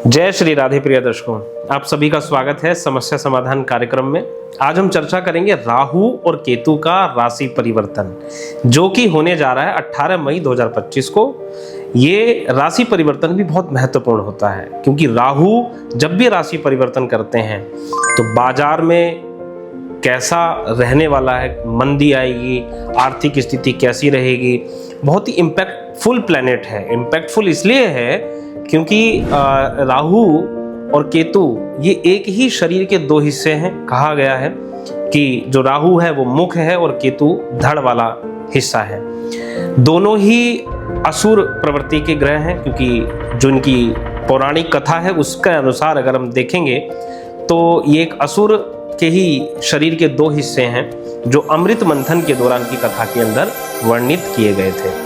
जय श्री राधे प्रिय दर्शकों, आप सभी का स्वागत है समस्या समाधान कार्यक्रम में। आज हम चर्चा करेंगे राहु और केतु का राशि परिवर्तन, जो कि होने जा रहा है 18 मई 2025 को। ये राशि परिवर्तन भी बहुत महत्वपूर्ण होता है, क्योंकि राहु जब भी राशि परिवर्तन करते हैं तो बाजार में कैसा रहने वाला है, मंदी आएगी, आर्थिक स्थिति कैसी रहेगी, बहुत ही इम्पैक्टफुल प्लैनेट है। इम्पैक्टफुल इसलिए है क्योंकि राहु और केतु ये एक ही शरीर के दो हिस्से हैं। कहा गया है कि जो राहु है वो मुख है और केतु धड़ वाला हिस्सा है। दोनों ही असुर प्रवृत्ति के ग्रह हैं, क्योंकि जो इनकी पौराणिक कथा है उसके अनुसार अगर हम देखेंगे तो ये एक असुर के ही शरीर के दो हिस्से हैं, जो अमृत मंथन के दौरान की कथा के अंदर वर्णित किए गए थे।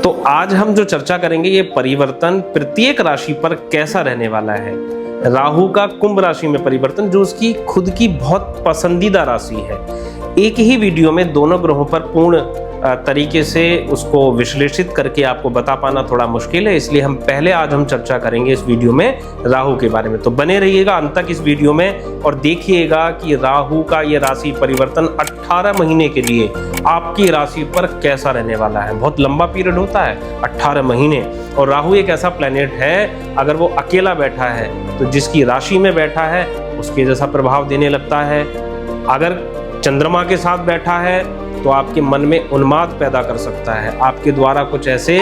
तो आज हम जो चर्चा करेंगे ये परिवर्तन प्रत्येक राशि पर कैसा रहने वाला है। राहु का कुंभ राशि में परिवर्तन, जो उसकी खुद की बहुत पसंदीदा राशि है। एक ही वीडियो में दोनों ग्रहों पर पूर्ण तरीके से उसको विश्लेषित करके आपको बता पाना थोड़ा मुश्किल है, इसलिए हम पहले आज हम चर्चा करेंगे इस वीडियो में राहु के बारे में। तो बने रहिएगा अंत तक इस वीडियो में और देखिएगा कि राहु का ये राशि परिवर्तन 18 महीने के लिए आपकी राशि पर कैसा रहने वाला है। बहुत लंबा पीरियड होता है 18 महीने, और राहु एक ऐसा प्लैनेट है, अगर वो अकेला बैठा है तो जिसकी राशि में बैठा है उसके जैसा प्रभाव देने लगता है। अगर चंद्रमा के साथ बैठा है तो आपके मन में उन्माद पैदा कर सकता है, आपके द्वारा कुछ ऐसे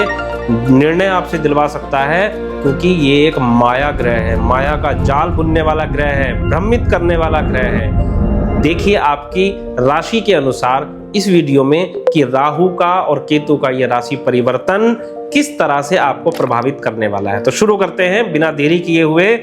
निर्णय आपसे दिलवा सकता है, क्योंकि ये एक माया ग्रह है, माया का जाल बुनने वाला ग्रह है, भ्रमित करने वाला ग्रह है। देखिए आपकी राशि के अनुसार इस वीडियो में कि राहु का और केतु का ये राशि परिवर्तन किस तरह से आपको प्रभावित करने वाला है। तो शुरू करते हैं बिना देरी किए हुए।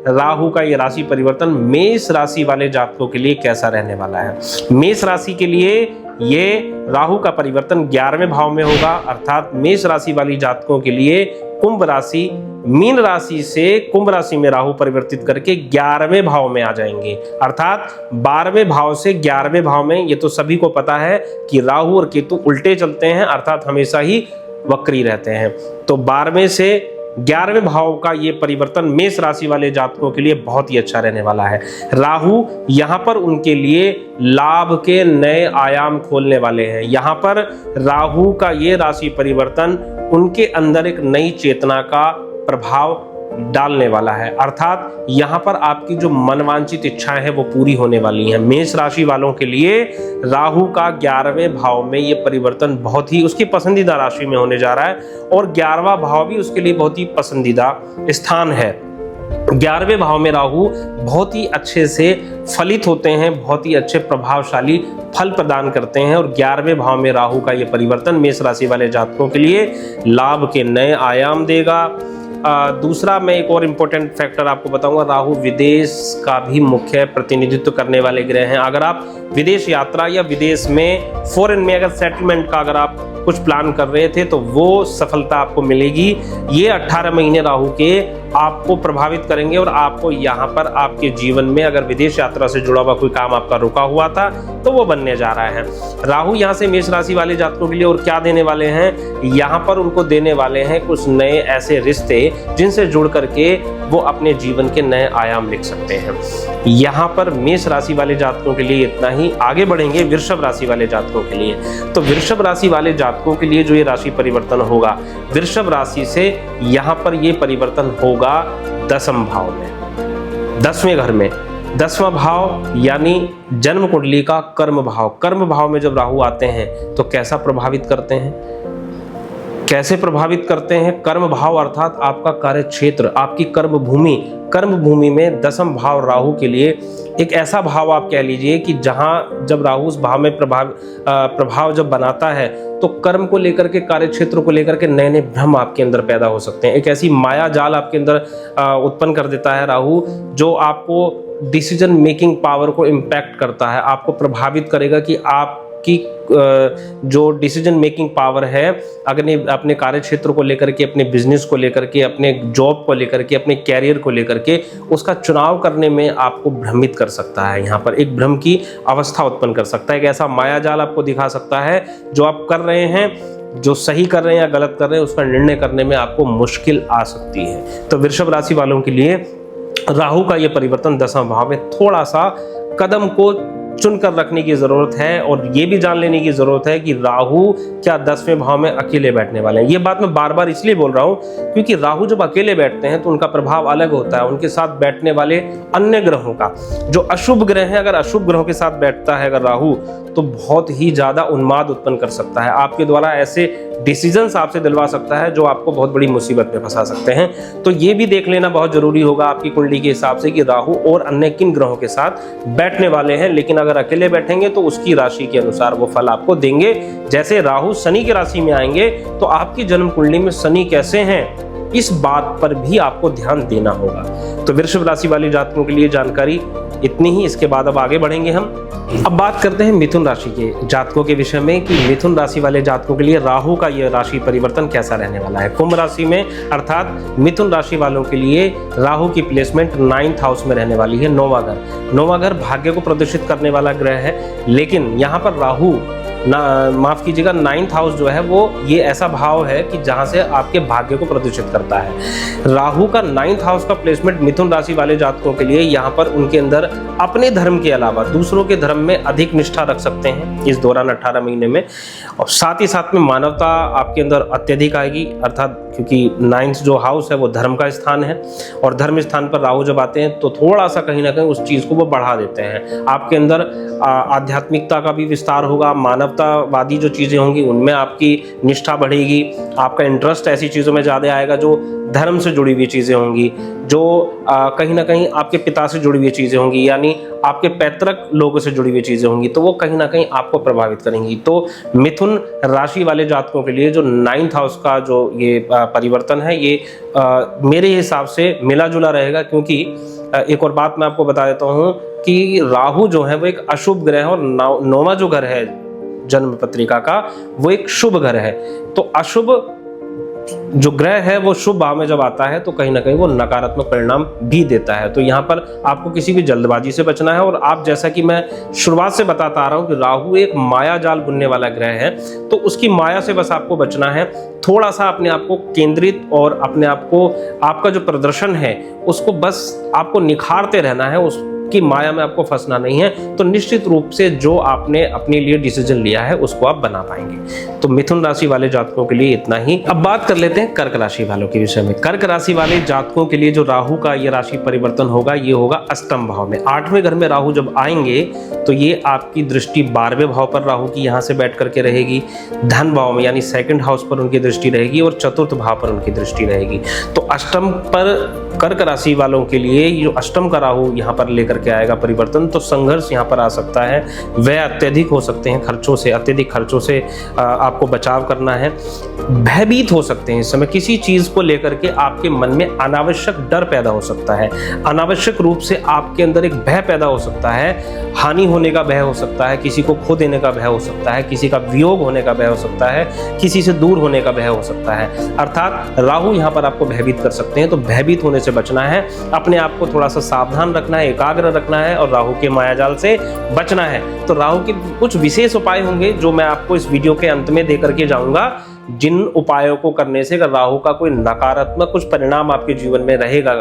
राहु का ये राशि परिवर्तन मेष राशि वाले जातकों के लिए कैसा रहने वाला है। मेष राशि के लिए ये राहु का परिवर्तन 11वें भाव में होगा, अर्थात मेष राशि वाली जातकों के लिए कुंभ राशि मीन राशि से कुंभ राशि में राहु परिवर्तित करके 11वें भाव में आ जाएंगे, अर्थात 12वें भाव से 11वें भाव में। ये तो सभी को पता है कि राहु और केतु उल्टे चलते हैं, अर्थात हमेशा ही वक्री रहते हैं। तो 12वें से 11वें भाव का ये परिवर्तन मेष राशि वाले जातकों के लिए बहुत ही अच्छा रहने वाला है। राहु यहाँ पर उनके लिए लाभ के नए आयाम खोलने वाले हैं। यहाँ पर राहु का ये राशि परिवर्तन उनके अंदर एक नई चेतना का प्रभाव डालने वाला है, अर्थात यहाँ पर आपकी जो मनवांछित इच्छाएं हैं वो पूरी होने वाली हैं। मेष राशि वालों के लिए राहु का 11वें भाव में ये परिवर्तन बहुत ही उसकी पसंदीदा राशि में होने जा रहा है, और 11वां भाव भी उसके लिए बहुत ही पसंदीदा स्थान है। 11वें भाव में राहु बहुत ही अच्छे से फलित होते हैं, बहुत ही अच्छे प्रभावशाली फल प्रदान करते हैं, और 11वें भाव में राहु का ये परिवर्तन मेष राशि वाले जातकों के लिए लाभ के नए आयाम देगा। दूसरा मैं एक और इम्पोर्टेंट फैक्टर आपको बताऊंगा, राहु विदेश का भी मुख्य प्रतिनिधित्व करने वाले ग्रह हैं। अगर आप विदेश यात्रा या विदेश में फॉरेन में अगर सेटलमेंट का अगर आप कुछ प्लान कर रहे थे तो वो सफलता आपको मिलेगी। ये 18 महीने राहु के आपको प्रभावित करेंगे, और आपको यहाँ पर आपके जीवन में अगर विदेश यात्रा से जुड़ा हुआ कोई काम आपका रुका हुआ था तो वो बनने जा रहा है। राहु यहाँ से मेष राशि वाले जातकों के लिए और क्या देने वाले हैं, यहाँ पर उनको देने वाले हैं कुछ नए ऐसे रिश्ते जिनसे जुड़ करके वो अपने जीवन के नए आयाम लिख सकते हैं। यहाँ पर मेष राशि वाले जातकों के लिए इतना ही। आगे बढ़ेंगे वृषभ राशि वाले जातकों के लिए। तो वृषभ राशि वाले जातकों के लिए जो ये राशि परिवर्तन होगा, वृषभ राशि से यहाँ पर ये परिवर्तन होगा 10वें भाव में, 10वें घर में। 10वां भाव यानी जन्म कुंडली का कर्म भाव। कर्म भाव में जब राहु आते हैं तो कैसा प्रभावित करते हैं, कैसे प्रभावित करते हैं। कर्म भाव अर्थात आपका कार्य क्षेत्र, आपकी कर्म भूमि। कर्म भूमि में 10वां भाव राहु के लिए एक ऐसा भाव आप कह लीजिए कि जहां जब राहु उस भाव में प्रभाव जब बनाता है तो कर्म को लेकर के, कार्य क्षेत्र को लेकर के नए नए भ्रम आपके अंदर पैदा हो सकते हैं। एक ऐसी माया जाल आपके अंदर उत्पन्न कर देता है राहु, जो आपको डिसीजन मेकिंग पावर को इम्पैक्ट करता है, आपको प्रभावित करेगा कि आपकी जो डिसीजन मेकिंग पावर है अपने कार्य क्षेत्र को लेकर के, अपने बिजनेस को लेकर के, अपने जॉब को लेकर के, अपने कैरियर को लेकर के, उसका चुनाव करने में आपको भ्रमित कर सकता है। यहाँ पर एक भ्रम की अवस्था उत्पन्न कर सकता है, एक ऐसा माया जाल आपको दिखा सकता है जो आप कर रहे हैं जो सही कर रहे हैं या गलत कर रहे हैं उसका निर्णय करने में आपको मुश्किल आ सकती है। तो वृषभ राशि वालों के लिए राहु का ये परिवर्तन 10वां भाव में थोड़ा सा कदम को चुनकर रखने की जरूरत है, और ये भी जान लेने की जरूरत है कि राहु क्या 10वें भाव में अकेले बैठने वाले हैं। ये बात मैं बार बार इसलिए बोल रहा हूं क्योंकि राहु जब अकेले बैठते हैं तो उनका प्रभाव अलग होता है उनके साथ बैठने वाले अन्य ग्रहों का। जो अशुभ ग्रह है, अगर अशुभ ग्रहों के साथ बैठता है अगर राहु, तो बहुत ही ज्यादा उन्माद उत्पन्न कर सकता है, आपके द्वारा ऐसे डिसीजंस आपसे दिलवा सकता है जो आपको बहुत बड़ी मुसीबत में फंसा सकते हैं। तो ये भी देख लेना बहुत जरूरी होगा आपकी कुंडली के हिसाब से कि राहु और अन्य किन ग्रहों के साथ बैठने वाले हैं। लेकिन अगर अकेले बैठेंगे तो उसकी राशि के अनुसार वो फल आपको देंगे। जैसे राहु शनि की राशि में आएंगे तो आपकी जन्म कुंडली में शनि कैसे हैं, इस बात पर भी आपको ध्यान देना होगा। तो वृषभ राशि वाले जातकों के लिए जानकारी इतनी ही। इसके बाद अब आगे बढ़ेंगे हम। अब बात करते हैं मिथुन राशि के जातकों के विषय में कि मिथुन राशि वाले जातकों के लिए राहु का यह राशि परिवर्तन कैसा रहने वाला है। कुंभ राशि में अर्थात मिथुन राशि वालों के लिए राहु की प्लेसमेंट 9th हाउस में रहने वाली है। 9वां घर, 9वां घर भाग्य को प्रदर्शित करने वाला ग्रह है, लेकिन यहाँ पर राहु माफ कीजिएगा 9th हाउस जो है वो ये ऐसा भाव है कि जहां से आपके भाग्य को प्रदर्शित करता है। राहु का 9th हाउस का प्लेसमेंट मिथुन राशि वाले जातकों के लिए यहाँ पर उनके अंदर अपने धर्म के अलावा दूसरों के धर्म में अधिक निष्ठा रख सकते हैं इस दौरान 18 महीने में, और साथ ही साथ में मानवता आपके अंदर अत्यधिक आएगी। अर्थात क्योंकि 9th जो हाउस है वो धर्म का स्थान है, और धर्म स्थान पर राहु जब आते हैं तो थोड़ा सा कहीं ना कहीं उस चीज को वो बढ़ा देते हैं। आपके अंदर आध्यात्मिकता का भी विस्तार होगा, मानवतावादी जो चीजें होंगी उनमें आपकी निष्ठा बढ़ेगी, आपका इंटरेस्ट ऐसी चीजों में ज्यादा आएगा जो धर्म से जुड़ी हुई चीजें होंगी, जो कहीं ना कहीं आपके पिता से जुड़ी हुई चीजें होंगी, यानी आपके पैतृक लोगों से जुड़ी हुई चीजें होंगी, तो वो कहीं ना कहीं आपको प्रभावित करेंगी। तो मिथुन राशि वाले जातकों के लिए जो 9th हाउस का जो ये परिवर्तन है ये मेरे हिसाब से मिला जुला रहेगा। क्योंकि एक और बात मैं आपको बता देता हूँ कि राहु जो है वो एक अशुभ ग्रह है, और 9वां जो घर है जन्म पत्रिका का वो एक शुभ घर है। तो अशुभ जो ग्रह है वो शुभ भाव में जब आता है तो कहीं ना कहीं वो नकारात्मक परिणाम भी देता है। तो यहाँ पर आपको किसी भी जल्दबाजी से बचना है। और आप जैसा कि मैं शुरुआत से बताता आ रहा हूँ कि राहु एक माया जाल बुनने वाला ग्रह है, तो उसकी माया से बस आपको बचना है। थोड़ा सा अपने आप को केंद्रित और अपने आप को, आपका जो प्रदर्शन है उसको बस आपको निखारते रहना है, उसकी माया में आपको फंसना नहीं है। तो निश्चित रूप से जो आपने अपने लिए डिसीजन लिया है उसको आप बना पाएंगे। तो मिथुन राशि वाले जातकों के लिए इतना ही। अब बात कर लेते हैं कर्क राशि वालों के विषय में। कर्क राशि वाले जातकों के लिए जो राहु का ये राशि परिवर्तन होगा ये होगा अष्टम भाव में। 8वें घर में राहु जब आएंगे तो ये आपकी दृष्टि 12वें भाव पर राहु की यहाँ से बैठ करके रहेगी, धन भाव में यानी 2nd हाउस पर उनकी दृष्टि रहेगी, और 4th भाव पर उनकी दृष्टि रहेगी। तो अष्टम पर कर्क राशि वालों के लिए जो अष्टम का राहु यहाँ पर लेकर के आएगा परिवर्तन, तो संघर्ष यहाँ पर आ सकता है, वह अत्यधिक हो सकते हैं, खर्चों से, अत्यधिक खर्चों से आपको बचाव करना है। भयभीत हो सकते हैं इस समय, किसी चीज को लेकर के आपके मन में अनावश्यक डर पैदा हो सकता है, अनावश्यक रूप से आपके अंदर एक भय पैदा हो सकता है, हानि होने का भय हो सकता है, किसी को खो देने का भय हो सकता है, किसी का वियोग होने का भय हो सकता है, किसी से दूर होने का भय हो सकता है। अर्थात राहु यहाँ पर आपको भयभीत कर सकते हैं। तो भयभीत होने से बचना है, अपने आप को थोड़ा सा सावधान रखना है, एकाग्र रखना है, और राहु के मायाजाल से बचना है। तो राहु के कुछ विशेष उपाय होंगे जो मैं आपको इस वीडियो के अंत में दे करके जाऊंगा, जिन उपायों को करने से अगर राहु का कोई नकारात्मक कुछ परिणाम आपके जीवन में रहेगा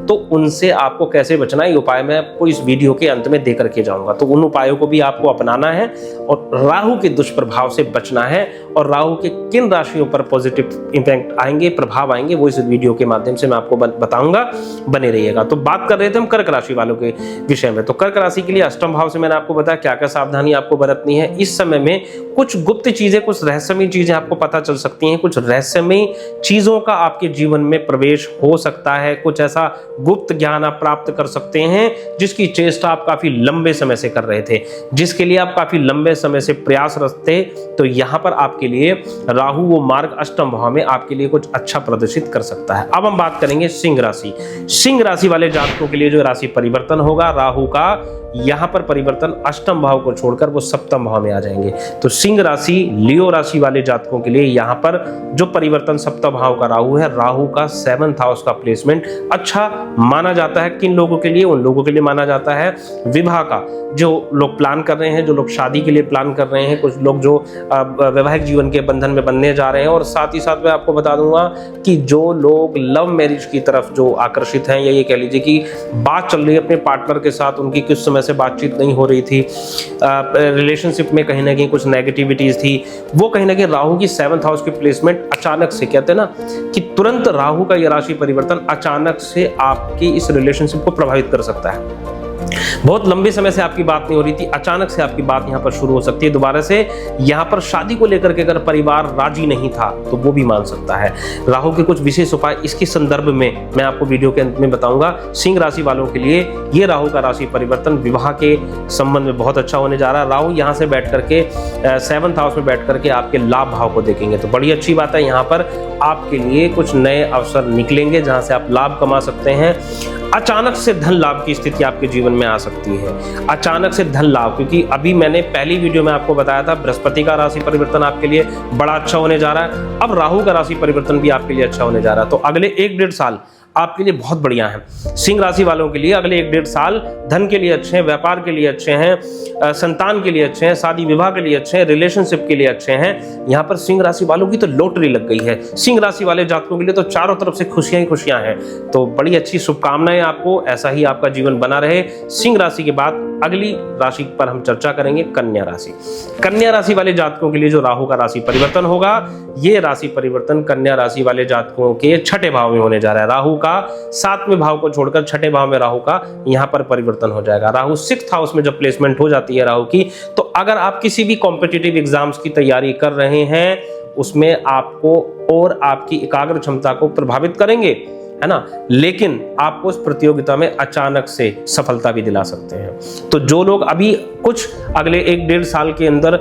तो उनसे आपको कैसे बचना है, ये उपाय मैं आपको इस वीडियो के अंत में दे करके जाऊंगा। तो उन उपायों को भी आपको अपनाना है और राहु के दुष्प्रभाव से बचना है, और राहु के किन राशियों पर पॉजिटिव इंपैक्ट आएंगे, प्रभाव आएंगे, वो इस वीडियो के माध्यम से मैं आपको बताऊंगा। बने रहिएगा। तो बात कर रहे थे हम कर्क राशि वालों के विषय में। तो कर्क राशि के लिए अष्टम भाव से मैंने आपको बताया क्या क्या सावधानी आपको बरतनी है। इस समय में कुछ गुप्त चीजें, कुछ रहस्यमयी चीजें आपको पता चल सकती हैं, कुछ रहस्यमयी चीजों का आपके जीवन में प्रवेश हो सकता है, कुछ ऐसा गुप्त ज्ञान आप प्राप्त कर सकते हैं जिसकी चेष्टा आप काफी लंबे समय से कर रहे थे, जिसके लिए आप काफी लंबे समय से प्रयासरत थे। तो यहां पर आपके लिए राहु वो मार्ग अष्टम भाव में आपके लिए कुछ अच्छा प्रदर्शित कर सकता है। अब हम बात करेंगे सिंह राशि। सिंह राशि वाले जातकों के लिए जो राशि परिवर्तन होगा राहु का, यहां पर परिवर्तन अष्टम भाव को छोड़कर वो सप्तम भाव में आ जाएंगे। तो सिंह राशि, लियो राशि वाले जातकों के लिए यहाँ पर जो परिवर्तन सप्तम भाव का राहु है, राहु का 7th हाउस का प्लेसमेंट अच्छा माना जाता है। किन लोगों के लिए? उन लोगों के लिए माना जाता है विवाह का, जो लोग प्लान कर रहे हैं, जो लोग शादी के लिए प्लान कर रहे हैं, कुछ लोग जो वैवाहिक जीवन के बंधन में बनने जा रहे हैं, और साथ ही साथ मैं आपको बता दूंगा कि जो लोग लव मैरिज की तरफ जो आकर्षित हैं, या ये कह लीजिए कि बात चल रही है अपने पार्टनर के साथ, उनकी कुछ समय से बातचीत नहीं हो रही थी, रिलेशनशिप में कहीं ना कहीं कुछ नेगेटिविटीज थी, वो कहीं ना कहीं राहु की 7th हाउस की प्लेसमेंट अचानक से, कहते हैं ना कि तुरंत राहु का ये राशि परिवर्तन अचानक से आपकी इस रिलेशनशिप को प्रभावित कर सकता है। बहुत लंबे समय से आपकी बात नहीं हो रही थी, अचानक से आपकी बात यहाँ पर शुरू हो सकती है दोबारा से। यहाँ पर शादी को लेकर के अगर परिवार राजी नहीं था तो वो भी मान सकता है। राहु के कुछ विशेष उपाय इसके संदर्भ में मैं आपको वीडियो के अंत में बताऊंगा। सिंह राशि वालों के लिए ये राहु का राशि परिवर्तन विवाह के संबंध में बहुत अच्छा होने जा रहा है। राहु यहाँ से बैठ करके 7th हाउस में बैठ करके आपके लाभ भाव को देखेंगे, तो बड़ी अच्छी बात है। यहाँ पर आपके लिए कुछ नए अवसर निकलेंगे जहाँ से आप लाभ कमा सकते हैं। अचानक से धन लाभ की स्थिति आपके जीवन में आ सकती है, अचानक से धन लाभ, क्योंकि अभी मैंने पहली वीडियो में आपको बताया था बृहस्पति का राशि परिवर्तन आपके लिए बड़ा अच्छा होने जा रहा है। अब राहु का राशि परिवर्तन भी आपके लिए अच्छा होने जा रहा है। तो अगले 1-1.5 साल आपके लिए बहुत बढ़िया है। सिंह राशि वालों के लिए अगले 1-1.5 साल धन के लिए अच्छे हैं, व्यापार के लिए अच्छे हैं, संतान के लिए अच्छे हैं, शादी विवाह के लिए अच्छे हैं, रिलेशनशिप के लिए अच्छे हैं। यहाँ पर सिंह राशि वालों की तो लॉटरी लग गई है। सिंह राशि वाले जातकों के लिए तो चारों तरफ से खुशियां ही खुशियां हैं। तो बड़ी अच्छी शुभकामनाएं आपको, ऐसा ही आपका जीवन बना रहे। सिंह राशि के बाद अगली राशि पर हम चर्चा करेंगे कन्या राशि। कन्या राशि वाले जातकों के लिए जो राहु का राशि परिवर्तन होगा, ये राशि परिवर्तन कन्या राशि वाले जातकों के 6ठे भाव में होने जा रहा है। राहु का 7वें भाव को छोड़कर 6ठे भाव में राहु का यहाँ पर परिवर्तन हो जाएगा। राहु 6th हाउस में जब प्लेसमेंट हो जाती है राहु की, तो अगर आप किसी भी कॉम्पिटिटिव एग्जाम्स की तैयारी कर रहे हैं, उसमें आपको और आपकी एकाग्र क्षमता को प्रभावित करेंगे, है ना, लेकिन आपको उस प्रतियोगिता में अचानक से सफलता भी दिला सकते हैं। तो जो लोग अभी कुछ अगले 1-1.5 साल के अंदर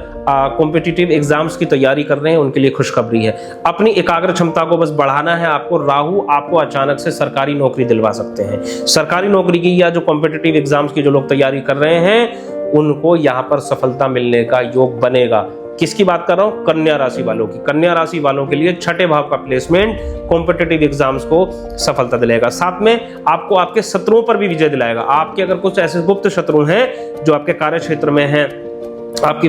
कॉम्पिटिटिव एग्जाम्स की तैयारी कर रहे हैं, उनके लिए खुशखबरी है। अपनी एकाग्र क्षमता को बस बढ़ाना है आपको। राहु आपको अचानक से सरकारी नौकरी दिलवा सकते हैं। सरकारी नौकरी की या जो कॉम्पिटिटिव एग्जाम्स की जो लोग तैयारी कर रहे हैं, उनको यहाँ पर सफलता मिलने का योग बनेगा। किसकी बात कर रहा हूं? कन्या राशि वालों की। कन्या राशि वालों के लिए 6ठे भाव का प्लेसमेंट कॉम्पिटिटिव एग्जाम्स को सफलता दिलाएगा। साथ में आपको आपके शत्रुओं पर भी विजय दिलाएगा। आपके अगर कुछ ऐसे गुप्त शत्रु हैं जो आपके कार्य क्षेत्र में हैं, आपकी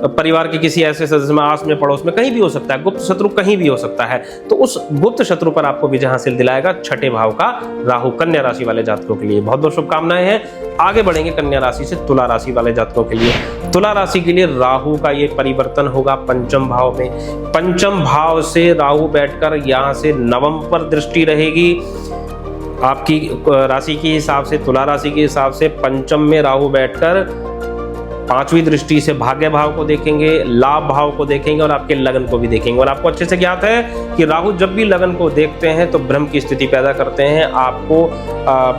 परिवार के किसी ऐसे सदस्य में, आस में, पड़ोस में, कहीं भी हो सकता है, गुप्त शत्रु कहीं भी हो सकता है, तो उस गुप्त शत्रु पर आपको विजय हासिल दिलाएगा 6ठे भाव का राहु। कन्या राशि वाले जातकों के लिए बहुत बहुत शुभकामनाएं हैं। आगे बढ़ेंगे कन्या राशि से तुला राशि वाले जातकों के लिए। तुला राशि के लिए राहु का ये परिवर्तन होगा 5म भाव में। 5म भाव से राहु बैठकर यहाँ से 9वें पर दृष्टि रहेगी। आपकी राशि के हिसाब से, तुला राशि के हिसाब से 5म में राहु बैठकर 5वीं दृष्टि से भाग्य भाव को देखेंगे, लाभ भाव को देखेंगे और आपके लगन को भी देखेंगे। और आपको अच्छे से ज्ञात है कि राहु जब भी लगन को देखते हैं तो भ्रम की स्थिति पैदा करते हैं, आपको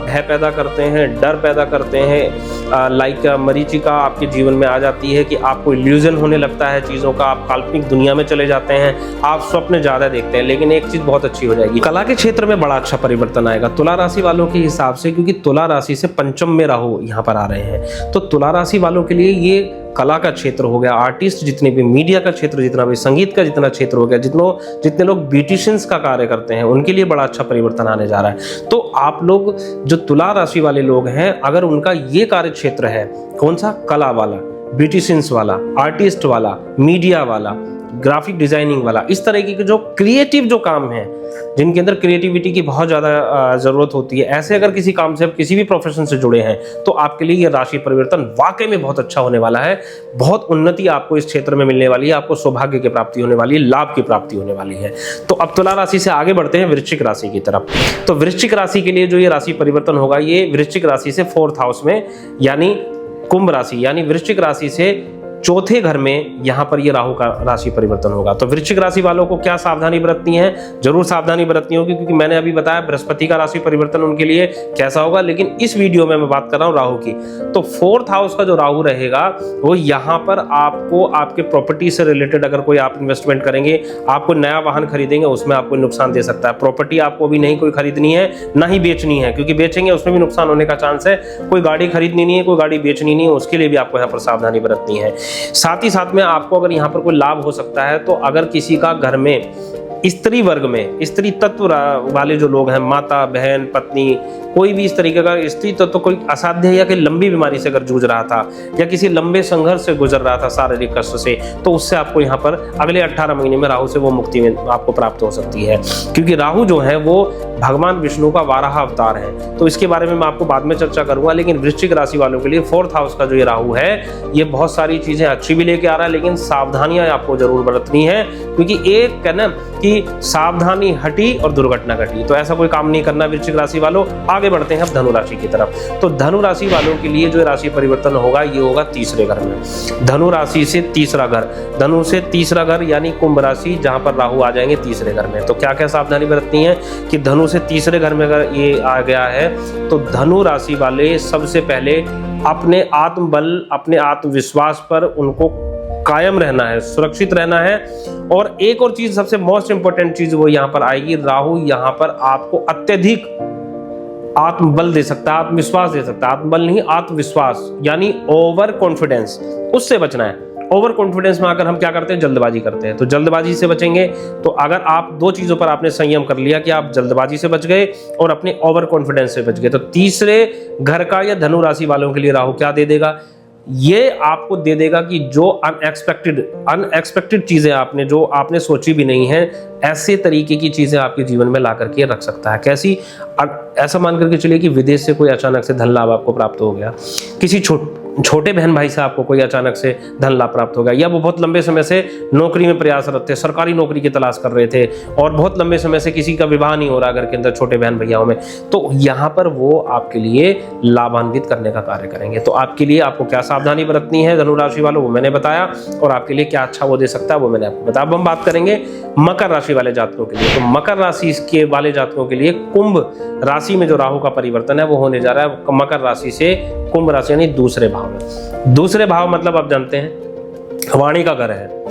भय पैदा करते हैं, डर पैदा करते हैं। लाइक मरीचिका आपके जीवन में आ जाती है कि आपको इल्यूजन होने लगता है चीज़ों का, आप काल्पनिक दुनिया में चले जाते हैं, आप स्वप्न ज़्यादा देखते हैं। लेकिन एक चीज़ बहुत अच्छी हो जाएगी, कला के क्षेत्र में बड़ा अच्छा परिवर्तन आएगा तुला राशि वालों के हिसाब से, क्योंकि तुला राशि से 5म में राहु यहाँ पर आ रहे हैं। तो तुला राशि वालों के लिए ये कला का क्षेत्र हो गया, आर्टिस्ट जितने भी, मीडिया का क्षेत्र जितना भी, संगीत का जितना क्षेत्र हो गया, जितने लोग ब्यूटिशियंस का कार्य करते हैं, उनके लिए बड़ा अच्छा परिवर्तन आने जा रहा है। तो आप लोग जो तुला राशि वाले लोग हैं, अगर उनका ये कार्य क्षेत्र है, कौन सा? कला वाला, ब्यूटिशियंस वाला, आर्टिस्ट वाला, मीडिया वाला, ग्राफिक डिजाइनिंग वाला, इस तरह की जो क्रिएटिव जो काम है, जिनके अंदर क्रिएटिविटी की बहुत ज़्यादा ज़रूरत होती है, ऐसे अगर किसी काम से, किसी भी प्रोफेशन से जुड़े हैं, तो आपके लिए ये राशि परिवर्तन वाकई में बहुत अच्छा होने वाला है। बहुत उन्नति आपको इस क्षेत्र में मिलने वाली है, आपको सौभाग्य की प्राप्ति होने वाली है, लाभ की प्राप्ति होने वाली है। तो अब तुला राशि से आगे बढ़ते हैं वृश्चिक राशि की तरफ। तो वृश्चिक राशि के लिए जो ये राशि परिवर्तन होगा, ये वृश्चिक राशि से 4th हाउस में, यानी कुंभ राशि, यानी वृश्चिक राशि से 4थे घर में यहाँ पर ये राहु का राशि परिवर्तन होगा। तो वृश्चिक राशि वालों को क्या सावधानी बरतनी है? जरूर सावधानी बरतनी होगी, क्योंकि मैंने अभी बताया बृहस्पति का राशि परिवर्तन उनके लिए कैसा होगा, लेकिन इस वीडियो में मैं बात कर रहा हूँ राहु की। तो 4th हाउस का जो राहु रहेगा, वो यहाँ पर आपको आपके प्रॉपर्टी से रिलेटेड, अगर कोई आप इन्वेस्टमेंट करेंगे, आपको नया वाहन खरीदेंगे, उसमें आपको नुकसान दे सकता है। प्रॉपर्टी आपको भी नहीं कोई खरीदनी है, ना ही बेचनी है, क्योंकि बेचेंगे उसमें भी नुकसान होने का चांस है। कोई गाड़ी खरीदनी नहीं है, कोई गाड़ी बेचनी नहीं है, उसके लिए भी आपको यहाँ पर सावधानी बरतनी है। साथ ही साथ में आपको अगर यहाँ पर कोई लाभ हो सकता है, तो अगर किसी का घर में स्त्री वर्ग में, स्त्री तत्व वाले जो लोग हैं, माता, बहन, पत्नी, कोई भी इस तरीके का स्त्री तत्व कोई असाध्य या कि लंबी बीमारी से अगर जूझ रहा था या किसी लंबे संघर्ष से गुजर रहा था, शारीरिक कष्ट से, तो उससे आपको यहाँ पर अगले 18 महीने में राहु से वो मुक्ति में आपको प्राप्त हो सकती है। क्योंकि राहु जो है वो भगवान विष्णु का वाराह अवतार है। तो इसके बारे में मैं आपको बाद में चर्चा करूंगा, लेकिन वृश्चिक राशि वालों के लिए 4th हाउस का जो ये राहु है, ये बहुत सारी चीजें अच्छी भी लेके आ रहा है, लेकिन सावधानियां आपको जरूर बरतनी है। क्योंकि एक कहना कि सावधानी हटी और दुर्घटना घटी, तो ऐसा कोई काम नहीं करना वृश्चिक राशि वालों। आगे बढ़ते हैं अब धनु राशि की तरफ। तो धनु राशि वालों के लिए जो राशि परिवर्तन होगा, ये होगा तीसरे घर में। धनु राशि से तीसरा घर, धनु से तीसरा घर यानी कुंभ राशि, जहां पर राहु आ जाएंगे तीसरे घर में। तो क्या क्या सावधानी बरतनी है कि धनु से तीसरे घर में अगर ये आ गया है, तो धनु राशि वाले सबसे पहले अपने आत्मबल, अपने आत्मविश्वास पर उनको कायम रहना है, सुरक्षित रहना है। और एक और चीज, सबसे मोस्ट इंपॉर्टेंट चीज वो यहां पर आएगी, राहु यहां पर आपको अत्यधिक आत्मबल दे सकता है, आत्मविश्वास दे सकता है। आत्मबल नहीं, आत्मविश्वास यानी ओवर कॉन्फिडेंस, उससे बचना है। ओवर कॉन्फिडेंस में आकर हम क्या करते हैं, जल्दबाजी करते हैं। तो जल्दबाजी से बचेंगे। तो अगर आप दो चीजों पर आपने संयम कर लिया कि आप जल्दबाजी से बच गए और अपने ओवर कॉन्फिडेंस से बच गए, तो तीसरे घर का या धनु राशि वालों के लिए राहु क्या दे देगा, ये आपको दे देगा कि जो अनएक्सपेक्टेड चीजें आपने, जो आपने सोची भी नहीं है, ऐसे तरीके की चीजें आपके जीवन में ला करके रख सकता है। कैसी? ऐसा मान करके चलिए कि विदेश से कोई अचानक से धन लाभ आपको प्राप्त हो गया, किसी छोटे बहन भाई से आपको कोई अचानक से धन लाभ प्राप्त हो गया, या वो बहुत लंबे समय से नौकरी में प्रयासरत थे, सरकारी नौकरी की तलाश कर रहे थे और बहुत लंबे समय से किसी का विवाह नहीं हो रहा घर के अंदर छोटे बहन भैयाओं में, तो यहाँ पर वो आपके लिए लाभान्वित करने का कार्य करेंगे। तो आपके लिए आपको क्या सावधानी बरतनी है धनु राशि वालों, वो मैंने बताया, और आपके लिए क्या अच्छा वो दे सकता है वो मैंने आपको बताया। अब हम बात करेंगे मकर राशि वाले जातकों के लिए। तो मकर राशि के वाले जातकों के लिए कुंभ राशि में जो राहु का परिवर्तन है वो होने जा रहा है मकर राशि से कुंभ राशि यानी दूसरे भाव में। दूसरे भाव मतलब आप जानते हैं वाणी का घर है,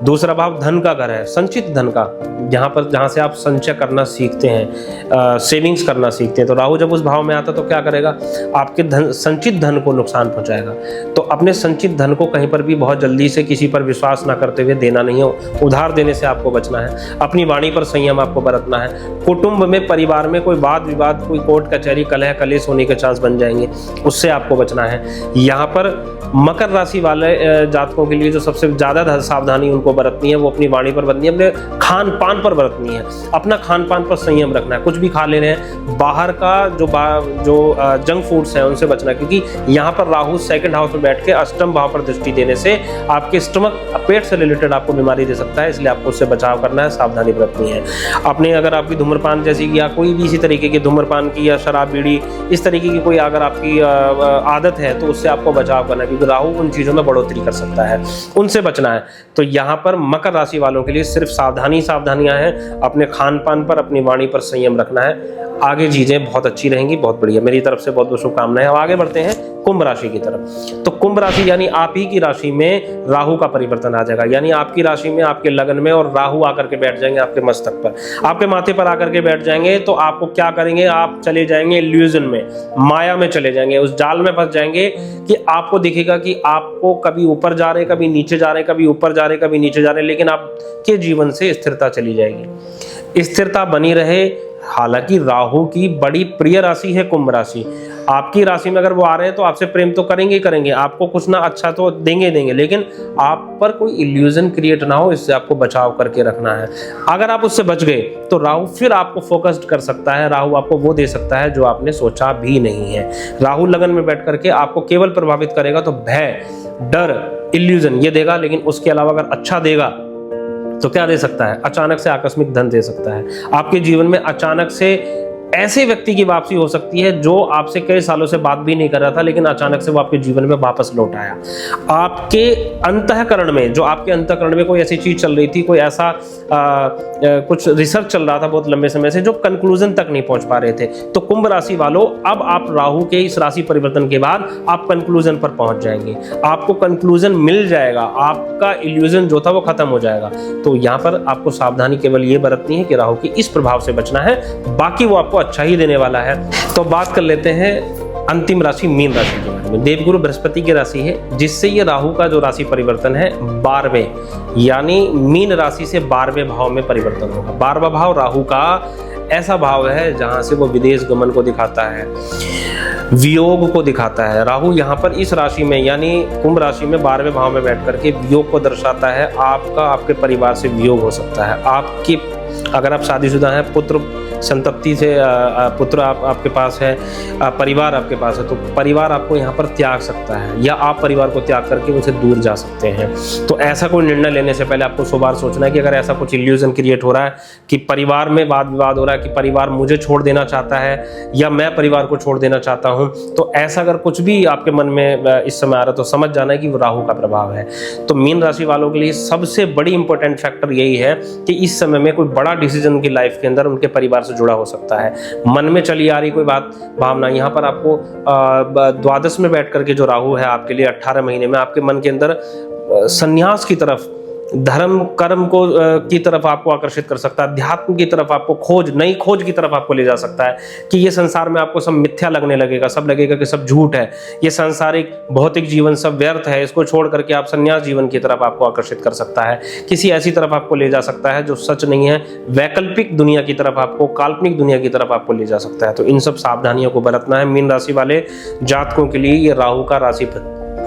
दूसरा भाव धन का घर है, संचित धन का, जहां से आप संचय करना सीखते हैं, सेविंग्स करना सीखते हैं। तो राहु जब उस भाव में आता तो क्या करेगा, आपके संचित धन को नुकसान पहुंचाएगा। तो अपने संचित धन को कहीं पर भी बहुत जल्दी से किसी पर विश्वास ना करते हुए देना नहीं है, उधार देने से आपको बचना है। अपनी वाणी पर संयम आपको बरतना है। कुटुंब में, परिवार में कोई वाद विवाद, कोई कोर्ट कचहरी, कलह कलेश होने के चांस बन जाएंगे, उससे आपको बचना है। यहाँ पर मकर राशि वाले जातकों के लिए जो सबसे ज्यादा सावधानी उनको बरतनी है वो अपनी वाणी पर बरतनी है, अपने खान पान पर बरतनी है। अपना खान पान पर संयम रखना है। कुछ भी खा ले रहे हैं, बाहर का जो जंक फूड्स हैं उनसे बचना है, क्योंकि यहाँ पर राहु 2nd हाउस में बैठ के अष्टम भाव पर दृष्टि देने से आपके स्टमक, पेट से रिलेटेड आपको बीमारी दे सकता है, इसलिए आपको उससे बचाव करना है, सावधानी बरतनी है। अपने अगर आपकी धूम्रपान जैसी या कोई भी इसी तरीके की धूम्रपान की या शराब बीड़ी इस तरीके की कोई अगर आपकी आदत है तो उससे आपको बचाव करना है, क्योंकि राहु उन चीजों में बढ़ोतरी कर सकता है, उनसे बचना है। तो यहाँ पर मकर राशि वालों के लिए सिर्फ सावधानियां हैं, अपने खान पान पर, अपनी वाणी पर संयम रखना है। आगे चीजें बहुत अच्छी रहेंगी, बहुत बढ़िया। मेरी तरफ से बहुत बहुत शुभकामनाएं। अब आगे बढ़ते हैं कुंभ राशि की तरफ। तो कुंभ राशि यानी आप ही की राशि में राहु का परिवर्तन आ जाएगा, यानी आपकी राशि में, आपके लगन में, और राहु आकर के बैठ जाएंगे आपके मस्तक पर, आपके माथे पर आकर के बैठ जाएंगे। तो आपको क्या करेंगे, आप चले जाएंगे इल्यूजन में, माया में चले जाएंगे, उस जाल में फंस जाएंगे कि आपको दिखेगा कि आपको कभी ऊपर जा रहे, कभी नीचे जा रहे, कभी ऊपर जा रहे, कभी नीचे जा रहे, लेकिन आपके जीवन से स्थिरता चली जाएगी, स्थिरता बनी रहे। हालांकि राहु की बड़ी प्रिय राशि है कुंभ राशि। आपकी राशि में अगर वो आ रहे हैं तो आपसे प्रेम तो करेंगे ही करेंगे, आपको कुछ ना अच्छा तो देंगे, लेकिन आप पर कोई इल्यूजन क्रिएट ना हो, इससे आपको बचाव करके रखना है। अगर आप उससे बच गए तो राहु फिर आपको फोकस्ड कर सकता है, राहु आपको वो दे सकता है जो आपने सोचा भी नहीं है। राहु लगन में बैठ करके आपको केवल प्रभावित करेगा तो भय, डर, इल्यूजन ये देगा, लेकिन उसके अलावा अगर अच्छा देगा तो क्या दे सकता है, अचानक से आकस्मिक धन दे सकता है। आपके जीवन में अचानक से ऐसे व्यक्ति की वापसी हो सकती है जो आपसे कई सालों से बात भी नहीं कर रहा था, लेकिन अचानक से वो आपके जीवन में वापस लौट आया। आपके अंतःकरण में, जो आपके अंतःकरण में कोई ऐसी चीज चल रही थी, कोई ऐसा कुछ रिसर्च चल रहा था बहुत लंबे समय से, जो कंक्लूजन तक नहीं पहुंच पा रहे थे, तो कुंभ राशि वालों अब आप राहु के इस राशि परिवर्तन के बाद आप कंक्लूजन पर पहुंच जाएंगे, आपको कंक्लूजन मिल जाएगा, आपका इल्यूजन जो था वो खत्म हो जाएगा। तो यहाँ पर आपको सावधानी केवल ये बरतनी है कि राहु की इस प्रभाव से बचना है, बाकी वो आपको अच्छा ही देने वाला है। तो बात कर लेते हैं अंतिम राशि मीन राशि के बारे में। में। देवगुरु बृहस्पति की राशि है, जिससे ये राहु का जो राशि परिवर्तन है 12वें यानी मीन राशि से 12वें भाव में परिवर्तन होगा। 12वां भाव राहु का ऐसा भाव है जहां से वो विदेश गमन को दिखाता है, वियोग को दिखाता है। राहु यहाँ पर इस राशि में यानी कुंभ राशि में 12वें भाव में बैठ करके वियोग को दर्शाता है। आपका आपके परिवार से वियोग हो सकता है। आपकी अगर आप शादीशुदा हैं, पुत्र संतति से पुत्र आपके पास है, परिवार आपके पास है, तो परिवार आपको यहाँ पर त्याग सकता है या आप परिवार को त्याग करके उनसे दूर जा सकते हैं। तो ऐसा कोई निर्णय लेने से पहले आपको 100 बार सोचना है कि अगर ऐसा कुछ इल्यूजन क्रिएट हो रहा है कि परिवार में वाद विवाद हो रहा है कि परिवार मुझे छोड़ देना चाहता है या मैं परिवार को छोड़ देना चाहता हूँ, तो ऐसा अगर कुछ भी आपके मन में इस समय आ रहा है तो समझ जाना है कि वो राहु का प्रभाव है। तो मीन राशि वालों के लिए सबसे बड़ी इंपॉर्टेंट फैक्टर यही है कि इस समय में कोई बड़ा डिसीजन की लाइफ के अंदर उनके परिवार से जुड़ा हो सकता है। मन में चली आ रही कोई बात भावना, यहाँ पर आपको द्वादश में बैठ करके जो राहु है आपके लिए 18 महीने में आपके मन के अंदर संन्यास की तरफ, धर्म कर्म को की तरफ आपको आकर्षित कर सकता है, अध्यात्म की तरफ आपको नई खोज की तरफ आपको ले जा सकता है कि ये संसार में आपको सब मिथ्या लगने लगेगा, सब लगेगा कि सब झूठ है, ये सांसारिक भौतिक जीवन सब व्यर्थ है, इसको छोड़ करके आप संन्यास जीवन की तरफ आपको आकर्षित कर सकता है। किसी ऐसी तरफ आपको ले जा सकता है जो सच नहीं है, वैकल्पिक दुनिया की तरफ आपको, काल्पनिक दुनिया की तरफ आपको ले जा सकता है। तो इन सब सावधानियों को बरतना है। मीन राशि वाले जातकों के लिए ये राहु का राशि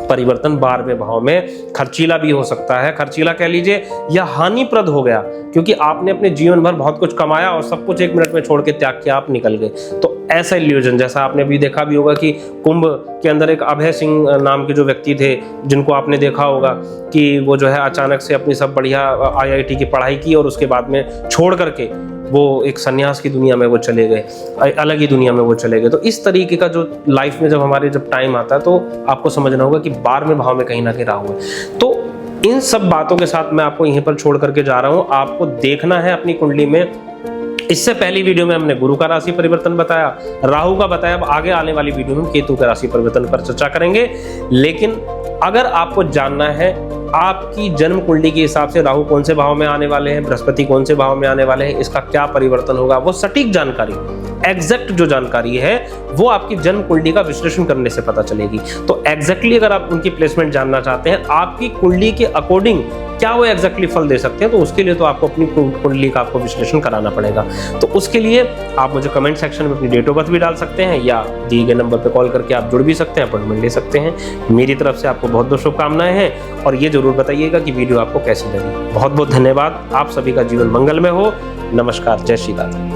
परिवर्तन 12वें भाव में खर्चीला भी हो सकता है। खर्चीला कह लीजिए या हानिप्रद हो गया, क्योंकि आपने अपने जीवन भर बहुत कुछ कमाया और सब कुछ 1 मिनट में छोड़ के त्याग के आप निकल गए। तो ऐसा इल्यूजन, जैसा आपने भी देखा भी होगा कि कुंभ के अंदर एक अभय सिंह नाम के जो व्यक्ति थे, जिनको आपने देखा होगा कि वो जो है अचानक से अपनी सब बढ़िया IIT की पढ़ाई की और उसके बाद में छोड़ करके वो एक सन्यास की दुनिया में वो चले गए, अलग ही दुनिया में वो चले गए। तो इस तरीके का जो लाइफ में जब टाइम आता है तो आपको समझना होगा कि 12वें भाव में कहीं ना कहीं राहु है। तो इन सब बातों के साथ मैं आपको यहीं पर छोड़ करके जा रहा हूं। आपको देखना है अपनी कुंडली में। इससे पहली वीडियो में हमने गुरु का राशि परिवर्तन बताया, राहु का बताया। अब आगे आने वाली वीडियो में केतु का राशि परिवर्तन पर चर्चा करेंगे। लेकिन अगर आपको जानना है आपकी जन्म कुंडली के हिसाब से राहु कौन से भाव में आने वाले हैं, बृहस्पति कौन से भाव में आने वाले हैं, इसका क्या परिवर्तन होगा, वो सटीक जानकारी, एग्जैक्ट जो जानकारी है वो आपकी जन्म कुंडली का विश्लेषण करने से पता चलेगी। तो एग्जैक्टली अगर आप उनकी प्लेसमेंट जानना चाहते हैं, आपकी कुंडली के अकॉर्डिंग क्या वो एग्जैक्टली फल दे सकते हैं, तो उसके लिए तो आपको अपनी कुंडली का आपको विश्लेषण कराना पड़ेगा। तो उसके लिए आप मुझे कमेंट सेक्शन में अपनी डेट ऑफ बर्थ भी डाल सकते हैं या दिए गए नंबर पर कॉल करके आप जुड़ भी सकते हैं, अपॉइंटमेंट ले सकते हैं। मेरी तरफ से आपको बहुत बहुत शुभकामनाएं हैं और ये जरूर बताइएगा कि वीडियो आपको कैसी लगी। बहुत बहुत धन्यवाद। आप सभी का जीवन मंगलमय हो। नमस्कार, जय श्री राधे।